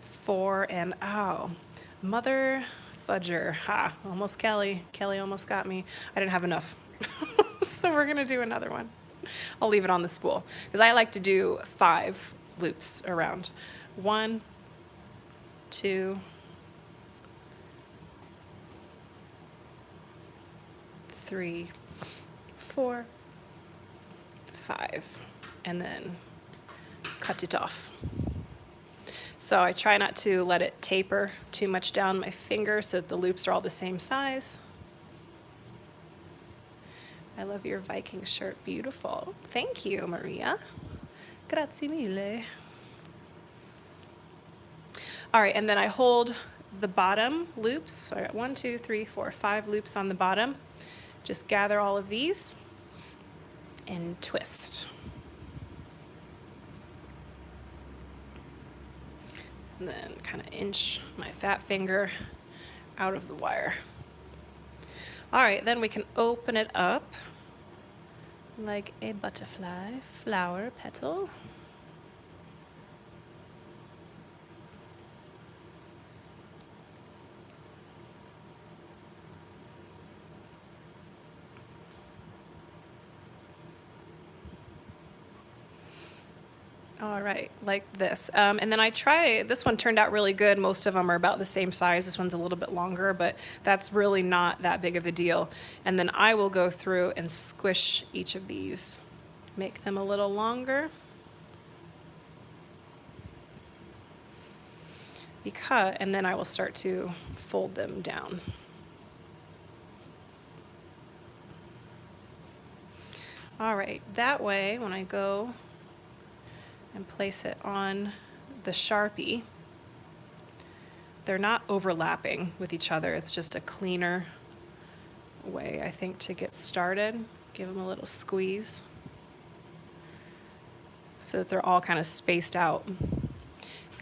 4, and oh, mother fudger. Ha, almost Kelly. Kelly almost got me. I didn't have enough. So we're gonna do another one. I'll leave it on the spool because I like to do 5 loops around. 1, 2, 3, 4, 5, and then cut it off. So I try not to let it taper too much down my finger so that the loops are all the same size. I love your Viking shirt. Beautiful. Thank you, Maria. Grazie mille. All right, and then I hold the bottom loops. So I got 1, 2, 3, 4, 5 loops on the bottom. Just gather all of these and twist. And then kind of inch my fat finger out of the wire. All right, then we can open it up like a butterfly flower petal. All right, like this. And then this one turned out really good. Most of them are about the same size. This one's a little bit longer, but that's really not that big of a deal. And then I will go through and squish each of these, make them a little longer. And then I will start to fold them down. All right, that way when I go and place it on the Sharpie, they're not overlapping with each other. It's just a cleaner way, I think, to get started. Give them a little squeeze so that they're all kind of spaced out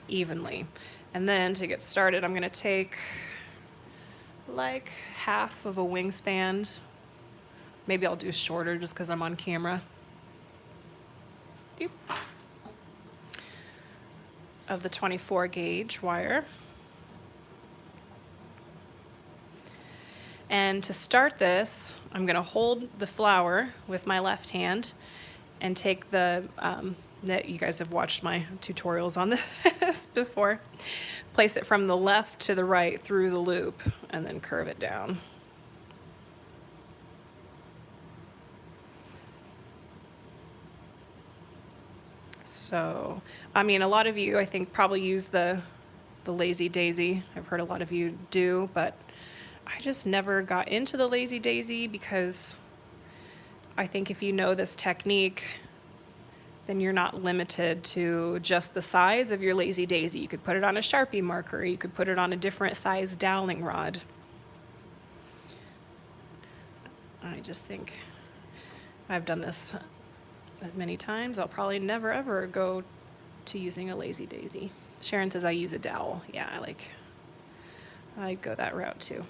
evenly. And then to get started, I'm gonna take like half of a wingspan. Maybe I'll do shorter just because I'm on camera. Yep. Of the 24 gauge wire. And to start this, I'm gonna hold the flower with my left hand and take the knit. You guys have watched my tutorials on this before. Place it from the left to the right through the loop and then curve it down. So, I mean, a lot of you, I think, probably use the Lazy Daisy. I've heard a lot of you do, but I just never got into the Lazy Daisy because I think if you know this technique, then you're not limited to just the size of your Lazy Daisy. You could put it on a Sharpie marker. You could put it on a different size doweling rod. I just think I've done this as many times. I'll probably never ever go to using a Lazy Daisy. Sharon says I use a dowel. Yeah, I'd go that route too.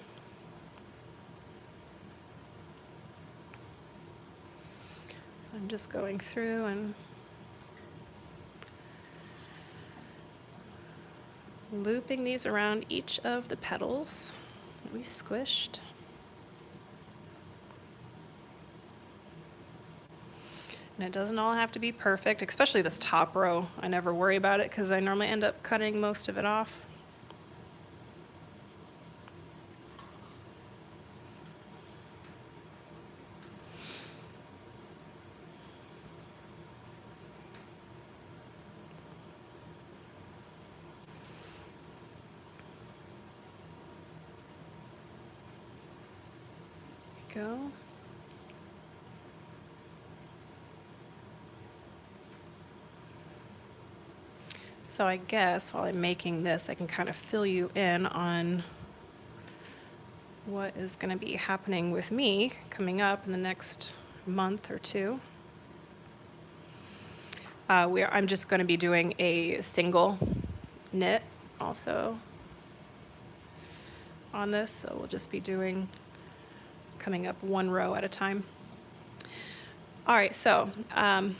I'm just going through and looping these around each of the petals that we squished. And it doesn't all have to be perfect, especially this top row. I never worry about it because I normally end up cutting most of it off. There we go. So I guess while I'm making this, I can kind of fill you in on what is going to be happening with me coming up in the next month or two. I'm just going to be doing a single knit also on this, so we'll just be coming up one row at a time. All right, so I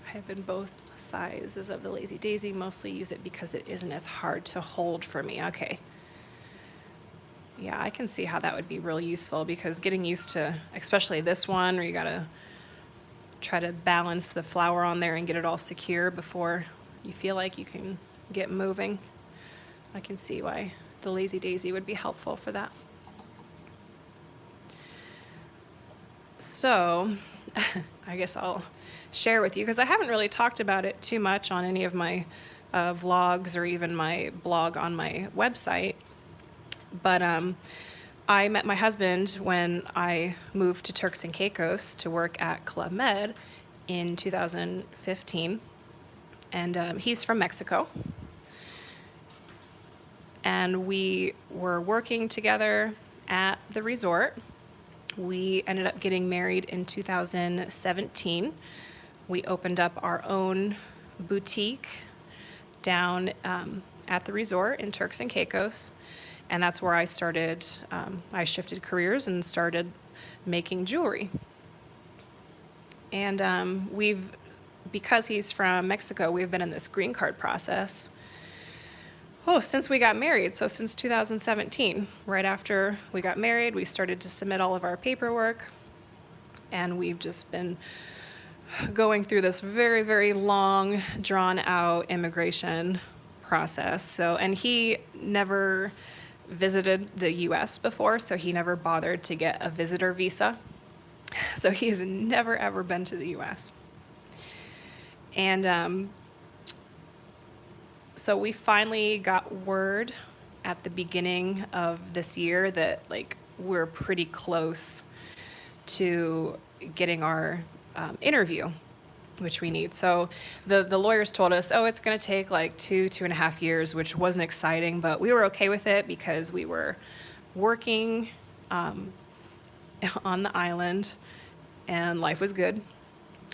have been both sizes of the Lazy Daisy. Mostly use it because it isn't as hard to hold for me. Okay. Yeah, I can see how that would be really useful because getting used to, especially this one, where you gotta try to balance the flower on there and get it all secure before you feel like you can get moving. I can see why the Lazy Daisy would be helpful for that. So I guess I'll share with you because I haven't really talked about it too much on any of my vlogs or even my blog on my website. But I met my husband when I moved to Turks and Caicos to work at Club Med in 2015. And he's from Mexico. And we were working together at the resort. We ended up getting married in 2017. We opened up our own boutique down at the resort in Turks and Caicos. And that's where I started, I shifted careers and started making jewelry. And because he's from Mexico, we've been in this green card process since we got married. So since 2017, right after we got married, we started to submit all of our paperwork. And we've just been going through this very, very long, drawn out immigration process. So, and he never visited the US before, so he never bothered to get a visitor visa. So he's never ever been to the US. And so we finally got word at the beginning of this year that like we're pretty close to getting our interview, which we need. So the lawyers told us, oh, it's going to take like 2.5 years, which wasn't exciting, but we were okay with it because we were working on the island and life was good.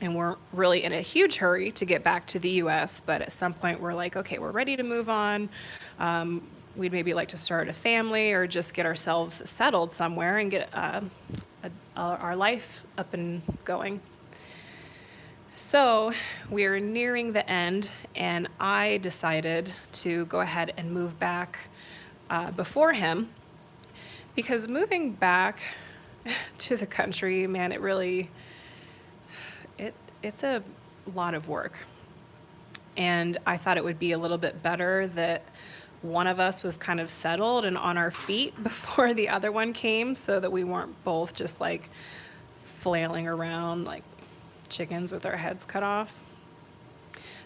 And we're really in a huge hurry to get back to the US, but at some point we're like, okay, we're ready to move on. We'd maybe like to start a family or just get ourselves settled somewhere and get our life up and going. So we're nearing the end, and I decided to go ahead and move back before him, because moving back to the country, man, it's a lot of work. And I thought it would be a little bit better that one of us was kind of settled and on our feet before the other one came, so that we weren't both just like flailing around like chickens with our heads cut off.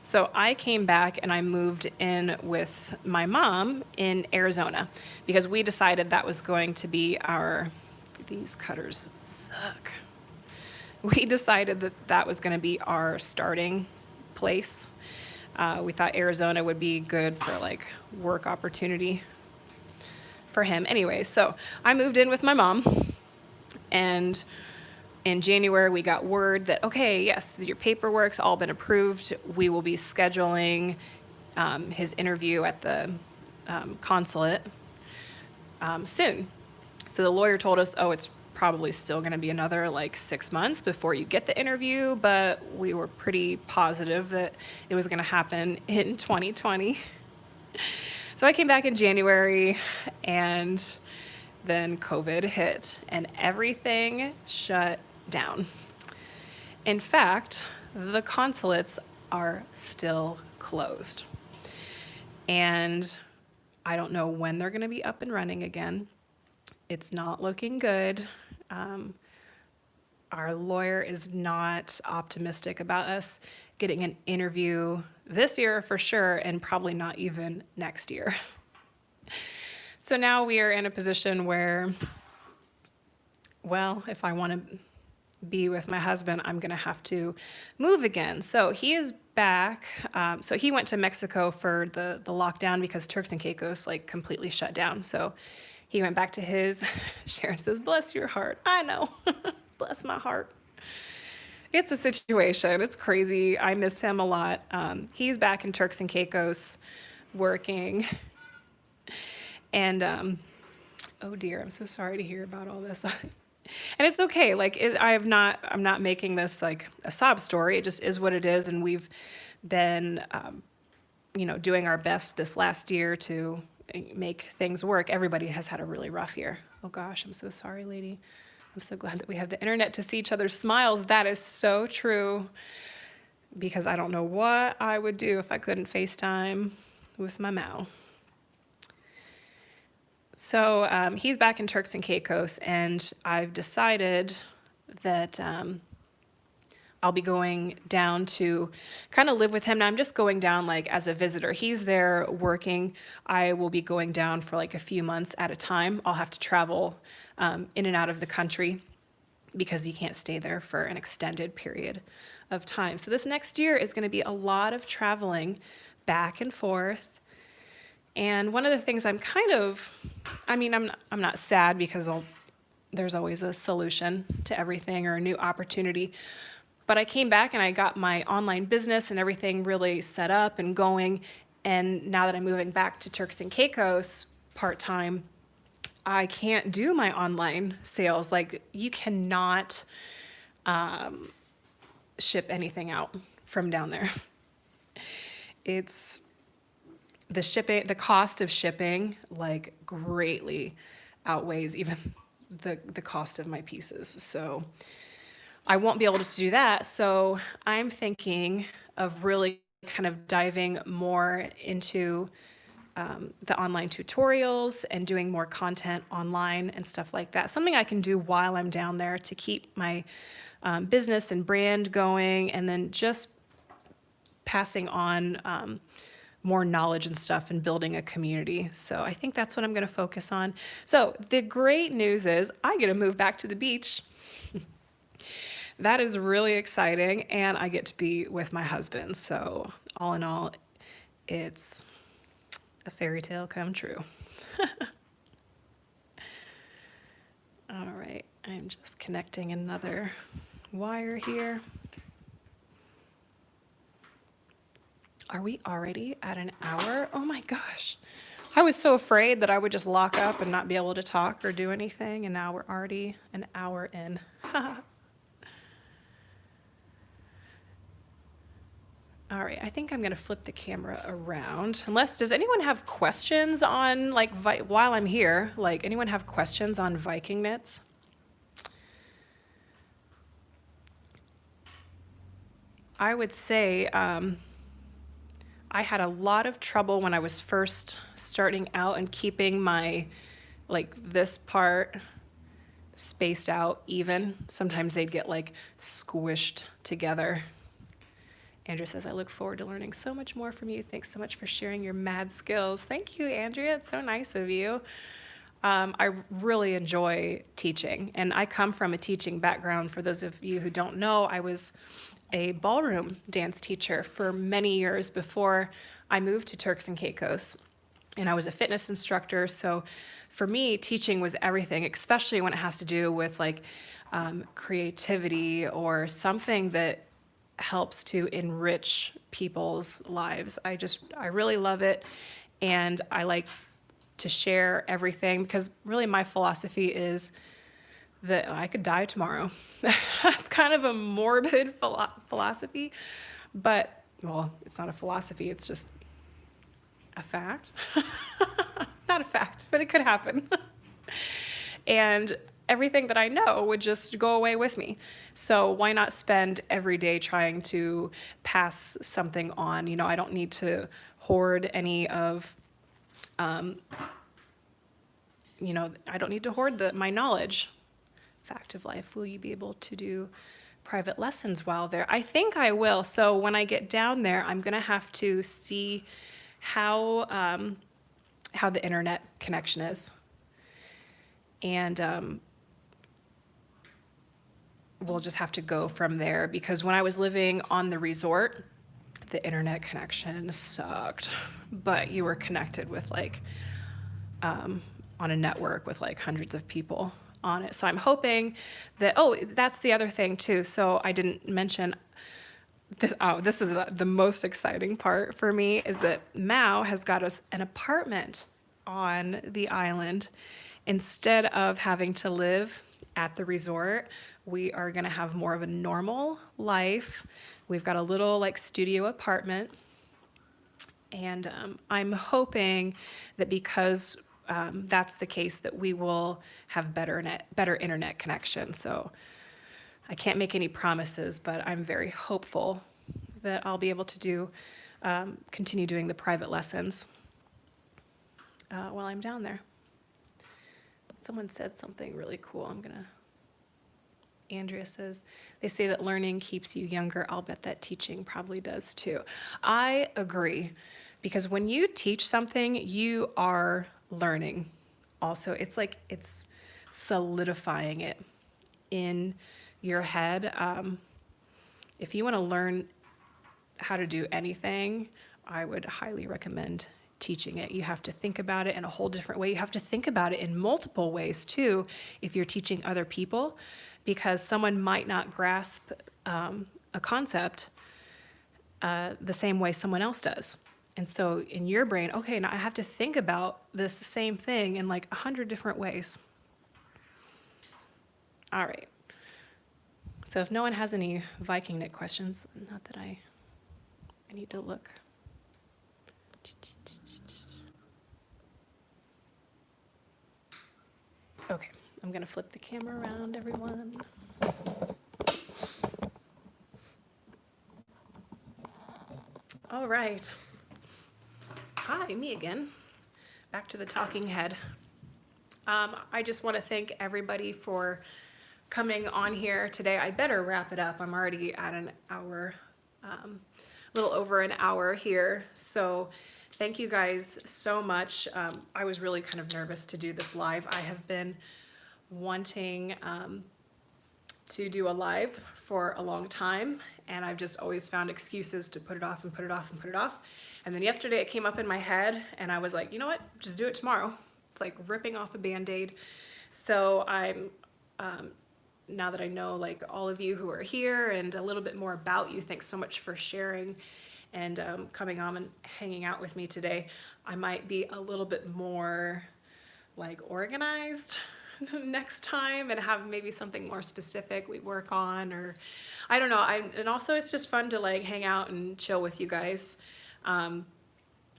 So I came back and I moved in with my mom in Arizona because we decided that was going to be these cutters suck. We decided that that was going to be our starting place. We thought Arizona would be good for like work opportunity for him. Anyway, so I moved in with my mom, and in January we got word that, okay, yes, your paperwork's all been approved. We will be scheduling his interview at the consulate soon. So the lawyer told us, oh, it's probably still going to be another like 6 months before you get the interview, but we were pretty positive that it was going to happen in 2020. So I came back in January, and then COVID hit and everything shut down. In fact, the consulates are still closed, and I don't know when they're going to be up and running again. It's not looking good. Our lawyer is not optimistic about us getting an interview this year for sure, and probably not even next year. So now we are in a position where, well, if I want to be with my husband, I'm going to have to move again. So he is back. So he went to Mexico for the lockdown because Turks and Caicos like completely shut down. So he went back to his, Sharon says, bless your heart. I know, bless my heart. It's a situation. It's crazy. I miss him a lot. He's back in Turks and Caicos working. And, oh dear, I'm so sorry to hear about all this. And it's okay. Like, I'm not making this like a sob story. It just is what it is. And we've been, doing our best this last year to make things work. Everybody has had a really rough year. Oh gosh, I'm so sorry, lady. I'm so glad that we have the internet to see each other's smiles. That is so true, because I don't know what I would do if I couldn't FaceTime with my Mao. So he's back in Turks and Caicos, and I've decided that I'll be going down to kind of live with him. Now I'm just going down like as a visitor. He's there working. I will be going down for like a few months at a time. I'll have to travel in and out of the country because you can't stay there for an extended period of time. So this next year is going to be a lot of traveling back and forth. And one of the things I'm not sad because there's always a solution to everything or a new opportunity. But I came back and I got my online business and everything really set up and going. And now that I'm moving back to Turks and Caicos part-time, I can't do my online sales. Like, you cannot ship anything out from down there. It's the cost of shipping like greatly outweighs even the cost of my pieces. So I won't be able to do that. So I'm thinking of really kind of diving more into the online tutorials and doing more content online and stuff like that. Something I can do while I'm down there to keep my business and brand going, and then just passing on more knowledge and stuff and building a community. So I think that's what I'm going to focus on. So the great news is I get to move back to the beach. That is really exciting, and I get to be with my husband. So all in all, it's a fairy tale come true. All right, I'm just connecting another wire here. Are we already at an hour? Oh my gosh. I was so afraid that I would just lock up and not be able to talk or do anything, and now we're already an hour in. All right, I think I'm gonna flip the camera around. Unless, does anyone have questions on, like, while I'm here, like, anyone have questions on Viking knits? I would say I had a lot of trouble when I was first starting out and keeping my, like, this part spaced out even. Sometimes they'd get like squished together. Andrea says, I look forward to learning so much more from you. Thanks so much for sharing your mad skills. Thank you, Andrea. It's so nice of you. I really enjoy teaching, and I come from a teaching background. For those of you who don't know, I was a ballroom dance teacher for many years before I moved to Turks and Caicos, and I was a fitness instructor. So for me, teaching was everything, especially when it has to do with like creativity or something that helps to enrich people's lives. I really love it, and I like to share everything, because really my philosophy is that I could die tomorrow. It's kind of a morbid philosophy, but, well, it's not a philosophy, it's just a fact. Not a fact, but it could happen. And everything that I know would just go away with me. So why not spend every day trying to pass something on? You know, I don't need to hoard any of, you know, I don't need to hoard my knowledge. Fact of life, will you be able to do private lessons while there? I think I will. So when I get down there, I'm gonna have to see how the internet connection is. And we'll just have to go from there, because when I was living on the resort, the internet connection sucked, but you were connected with like, on a network with like hundreds of people on it. So I'm hoping that, oh, that's the other thing too. So I didn't mention this, this is the most exciting part for me, is that Mao has got us an apartment on the island. Instead of having to live at the resort, we are gonna have more of a normal life. We've got a little like studio apartment, and I'm hoping that because that's the case, that we will have better internet connection. So I can't make any promises, but I'm very hopeful that I'll be able to continue doing the private lessons while I'm down there. Someone said something really cool. Andrea says, they say that learning keeps you younger. I'll bet that teaching probably does too. I agree, because when you teach something, you are learning also. It's like it's solidifying it in your head. If you want to learn how to do anything, I would highly recommend teaching it. You have to think about it in a whole different way. You have to think about it in multiple ways too if you're teaching other people, because someone might not grasp a concept the same way someone else does. And so in your brain, okay, now I have to think about this same thing in like 100 different ways. All right. So if no one has any Viking knit questions, not that I need to look. Okay, I'm gonna flip the camera around, everyone. All right. Hi, me again. Back to the talking head. I just want to thank everybody for coming on here today. I better wrap it up. I'm already at an hour, a little over an hour here. So thank you guys so much. I was really kind of nervous to do this live. I have been wanting to do a live for a long time, and I've just always found excuses to put it off and put it off and put it off. And then yesterday it came up in my head and I was like, you know what, just do it tomorrow. It's like ripping off a band-aid. So I'm, now that I know like all of you who are here and a little bit more about you, thanks so much for sharing and coming on and hanging out with me today. I might be a little bit more like organized next time and have maybe something more specific we work on, or I don't know. And also it's just fun to like hang out and chill with you guys.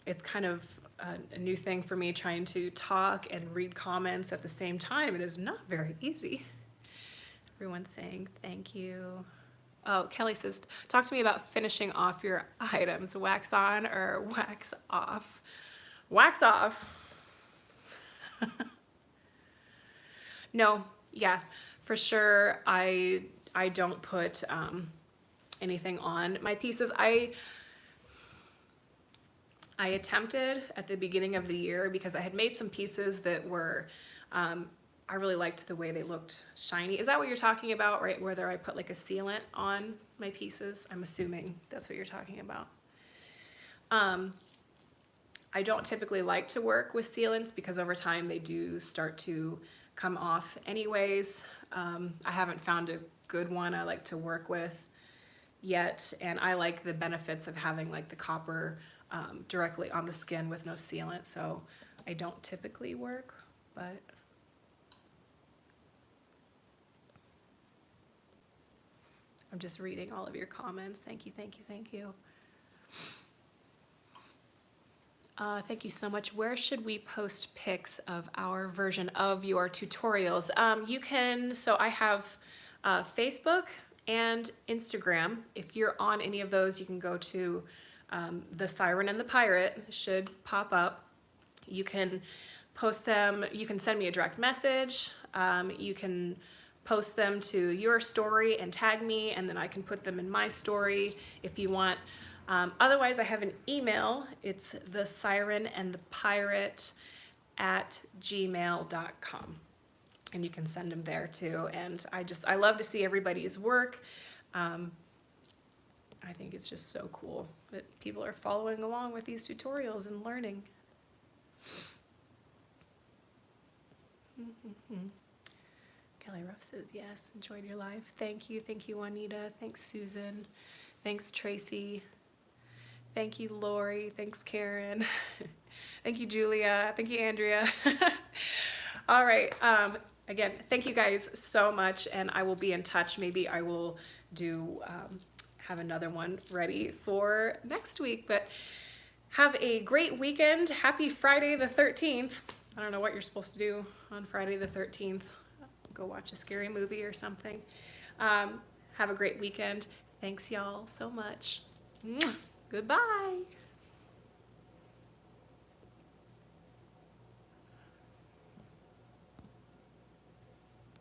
It's kind of a new thing for me, trying to talk and read comments at the same time. It is not very easy. Everyone's saying thank you. Oh, Kelly says, talk to me about finishing off your items. Wax on or wax off? Wax off. No, yeah, for sure. I don't put anything on my pieces. I attempted at the beginning of the year because I had made some pieces that were, I really liked the way they looked shiny. Is that what you're talking about, right? Whether I put like a sealant on my pieces? I'm assuming that's what you're talking about. I don't typically like to work with sealants because over time they do start to come off anyways. I haven't found a good one I like to work with yet, and I like the benefits of having like the copper directly on the skin with no sealant, so I don't typically work, but I'm just reading all of your comments. Thank you, thank you, thank you. Thank you so much. Where should we post pics of our version of your tutorials? You can, so I have Facebook and Instagram. If you're on any of those, you can go to the Siren and the Pirate, should pop up. You can post them, you can send me a direct message. You can post them to your story and tag me, and then I can put them in my story if you want. Otherwise, I have an email. It's thesirenandthepirate@gmail.com. And you can send them there too. And I love to see everybody's work. I think it's just so cool that people are following along with these tutorials and learning. Kelly Ruff says, yes, enjoyed your live. Thank you, Juanita. Thanks, Susan. Thanks, Tracy. Thank you, Lori. Thanks, Karen. Thank you, Julia. Thank you, Andrea. All right. Again, thank you guys so much, and I will be in touch. Maybe I will do have another one ready for next week. But have a great weekend. Happy Friday the 13th. I don't know what you're supposed to do on Friday the 13th. Go watch a scary movie or something. Have a great weekend. Thanks, y'all, so much. Goodbye.